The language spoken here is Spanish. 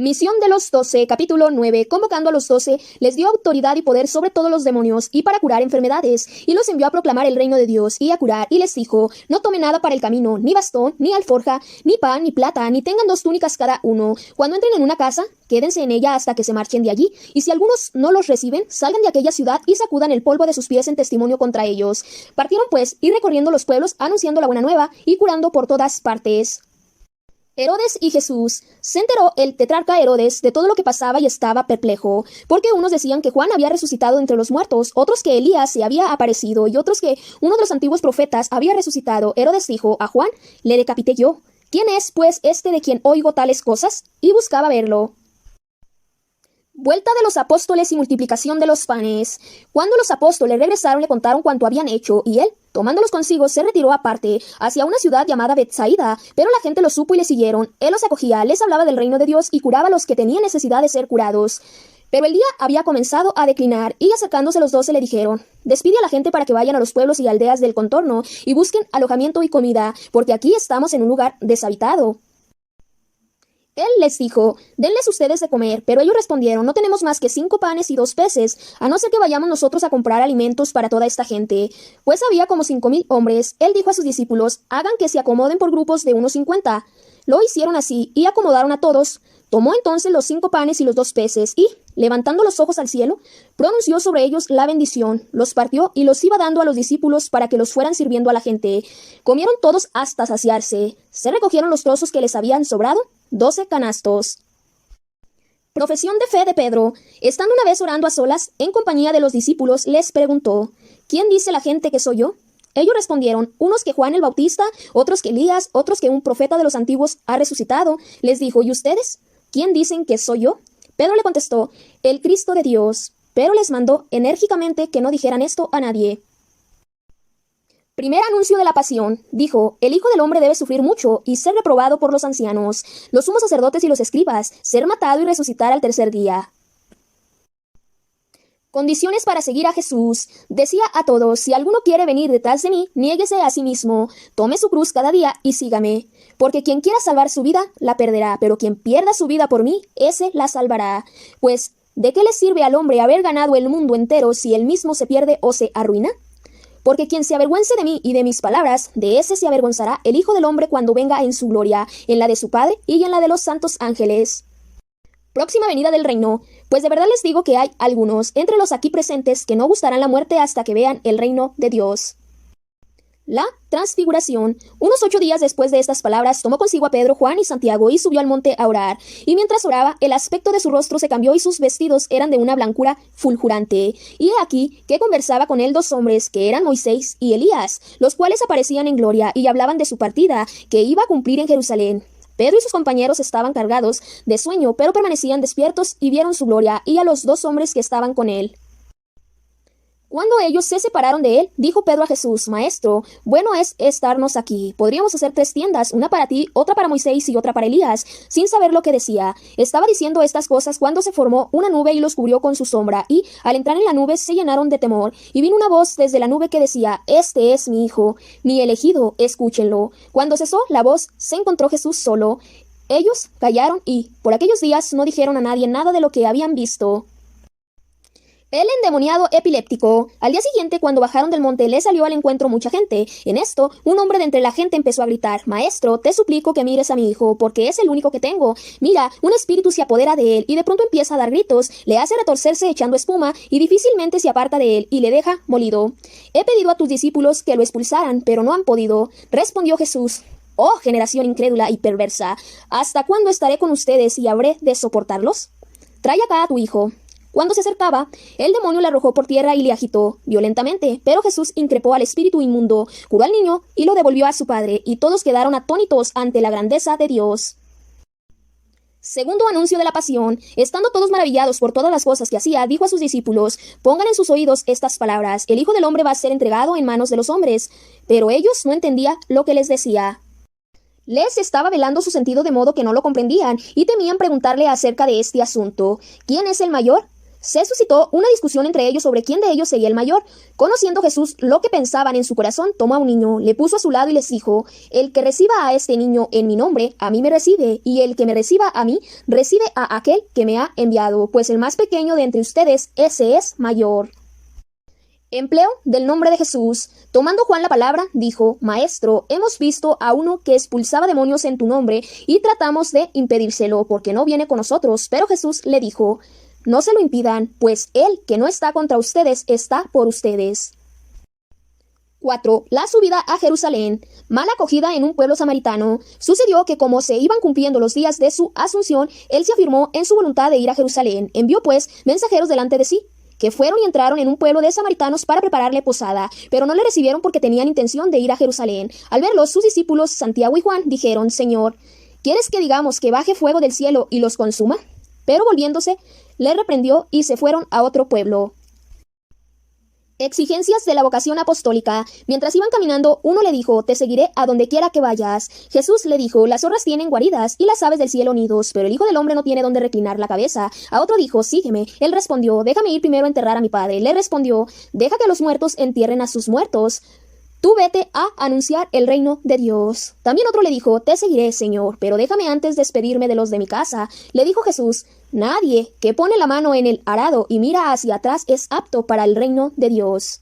Misión de los 12, capítulo 9. Convocando a los 12, les dio autoridad y poder sobre todos los demonios y para curar enfermedades, y los envió a proclamar el reino de Dios y a curar, y les dijo: no tomen nada para el camino, ni bastón, ni alforja, ni pan, ni plata, ni tengan 2 túnicas cada uno. Cuando entren en una casa, quédense en ella hasta que se marchen de allí, y si algunos no los reciben, salgan de aquella ciudad y sacudan el polvo de sus pies en testimonio contra ellos. Partieron pues, y recorriendo los pueblos, anunciando la buena nueva, y curando por todas partes. Herodes y Jesús. Se enteró el tetrarca Herodes de todo lo que pasaba y estaba perplejo, porque unos decían que Juan había resucitado entre los muertos, otros que Elías se había aparecido y otros que uno de los antiguos profetas había resucitado. Herodes dijo: a Juan le decapité yo. ¿Quién es, pues, este de quien oigo tales cosas? Y buscaba verlo. Vuelta de los apóstoles y multiplicación de los panes. Cuando los apóstoles regresaron, le contaron cuanto habían hecho, y él, tomándolos consigo, se retiró aparte, hacia una ciudad llamada Betsaida. Pero la gente lo supo y le siguieron. Él los acogía, les hablaba del reino de Dios y curaba a los que tenían necesidad de ser curados. Pero el día había comenzado a declinar, y acercándose los 12 le dijeron: despide a la gente para que vayan a los pueblos y aldeas del contorno, y busquen alojamiento y comida, porque aquí estamos en un lugar deshabitado. Él les dijo: denles ustedes de comer. Pero ellos respondieron: no tenemos más que 5 panes y 2 peces, a no ser que vayamos nosotros a comprar alimentos para toda esta gente. Pues había como 5,000 hombres. Él dijo a sus discípulos: hagan que se acomoden por grupos de unos 50. Lo hicieron así, y acomodaron a todos. Tomó entonces los 5 panes y los 2 peces, y, levantando los ojos al cielo, pronunció sobre ellos la bendición, los partió y los iba dando a los discípulos para que los fueran sirviendo a la gente. Comieron todos hasta saciarse. Se recogieron los trozos que les habían sobrado, 12 canastos. Profesión de fe de Pedro. Estando una vez orando a solas, en compañía de los discípulos, les preguntó: ¿quién dice la gente que soy yo? Ellos respondieron: unos que Juan el Bautista, otros que Elías, otros que un profeta de los antiguos ha resucitado. Les dijo: ¿y ustedes? ¿Quién dicen que soy yo? Pedro le contestó: el Cristo de Dios. Pero les mandó enérgicamente que no dijeran esto a nadie. Primer anuncio de la pasión. Dijo: el Hijo del Hombre debe sufrir mucho y ser reprobado por los ancianos, los sumos sacerdotes y los escribas, ser matado y resucitar al tercer día. Condiciones para seguir a Jesús. Decía a todos: si alguno quiere venir detrás de mí, niéguese a sí mismo, tome su cruz cada día y sígame. Porque quien quiera salvar su vida, la perderá, pero quien pierda su vida por mí, ese la salvará. Pues, ¿de qué le sirve al hombre haber ganado el mundo entero si él mismo se pierde o se arruina? Porque quien se avergüence de mí y de mis palabras, de ese se avergonzará el Hijo del Hombre cuando venga en su gloria, en la de su Padre y en la de los santos ángeles. Próxima venida del reino. Pues de verdad les digo que hay algunos entre los aquí presentes que no gustarán la muerte hasta que vean el reino de Dios. La transfiguración. Unos 8 días después de estas palabras, tomó consigo a Pedro, Juan y Santiago y subió al monte a orar. Y mientras oraba, el aspecto de su rostro se cambió y sus vestidos eran de una blancura fulgurante. Y he aquí que conversaba con él 2 hombres, que eran Moisés y Elías, los cuales aparecían en gloria y hablaban de su partida, que iba a cumplir en Jerusalén. Pedro y sus compañeros estaban cargados de sueño, pero permanecían despiertos y vieron su gloria y a los 2 hombres que estaban con él. Cuando ellos se separaron de él, dijo Pedro a Jesús: Maestro, bueno es estarnos aquí. Podríamos hacer 3 tiendas, una para ti, otra para Moisés y otra para Elías, sin saber lo que decía. Estaba diciendo estas cosas cuando se formó una nube y los cubrió con su sombra, y al entrar en la nube se llenaron de temor. Y vino una voz desde la nube que decía: Este es mi hijo, mi elegido, escúchenlo. Cuando cesó la voz, se encontró Jesús solo. Ellos callaron y, por aquellos días, no dijeron a nadie nada de lo que habían visto. El endemoniado epiléptico. Al día siguiente, cuando bajaron del monte, le salió al encuentro mucha gente. En esto, un hombre de entre la gente empezó a gritar: Maestro, te suplico que mires a mi hijo, porque es el único que tengo. Mira, un espíritu se apodera de él, y de pronto empieza a dar gritos, le hace retorcerse echando espuma, y difícilmente se aparta de él, y le deja molido. He pedido a tus discípulos que lo expulsaran, pero no han podido. Respondió Jesús: Oh, generación incrédula y perversa, ¿hasta cuándo estaré con ustedes y habré de soportarlos? Trae acá a tu hijo. Cuando se acercaba, el demonio le arrojó por tierra y le agitó violentamente, pero Jesús increpó al espíritu inmundo, curó al niño y lo devolvió a su padre, y todos quedaron atónitos ante la grandeza de Dios. Segundo anuncio de la pasión. Estando todos maravillados por todas las cosas que hacía, dijo a sus discípulos: pongan en sus oídos estas palabras: el Hijo del Hombre va a ser entregado en manos de los hombres. Pero ellos no entendían lo que les decía. Les estaba velando su sentido de modo que no lo comprendían, y temían preguntarle acerca de este asunto: ¿quién es el mayor? Se suscitó una discusión entre ellos sobre quién de ellos sería el mayor. Conociendo Jesús lo que pensaban en su corazón, tomó a un niño, le puso a su lado y les dijo: El que reciba a este niño en mi nombre, a mí me recibe, y el que me reciba a mí, recibe a aquel que me ha enviado, pues el más pequeño de entre ustedes, ese es mayor. Empleo del nombre de Jesús. Tomando Juan la palabra, dijo: Maestro, hemos visto a uno que expulsaba demonios en tu nombre, y tratamos de impedírselo, porque no viene con nosotros. Pero Jesús le dijo: No se lo impidan, pues él que no está contra ustedes está por ustedes. 4. La subida a Jerusalén. Mal acogida en un pueblo samaritano. Sucedió que como se iban cumpliendo los días de su asunción, él se afirmó en su voluntad de ir a Jerusalén. Envió pues mensajeros delante de sí, que fueron y entraron en un pueblo de samaritanos para prepararle posada, pero no le recibieron porque tenían intención de ir a Jerusalén. Al verlos, sus discípulos Santiago y Juan dijeron: Señor, ¿quieres que digamos que baje fuego del cielo y los consuma? Pero volviéndose, le reprendió y se fueron a otro pueblo. Exigencias de la vocación apostólica. Mientras iban caminando, uno le dijo: Te seguiré a donde quiera que vayas. Jesús le dijo: Las zorras tienen guaridas y las aves del cielo nidos, pero el Hijo del Hombre no tiene donde reclinar la cabeza. A otro dijo: Sígueme. Él respondió: Déjame ir primero a enterrar a mi padre. Le respondió: Deja que los muertos entierren a sus muertos. Tú vete a anunciar el reino de Dios. También otro le dijo: Te seguiré, Señor, pero déjame antes despedirme de los de mi casa. Le dijo Jesús: Nadie que pone la mano en el arado y mira hacia atrás es apto para el reino de Dios.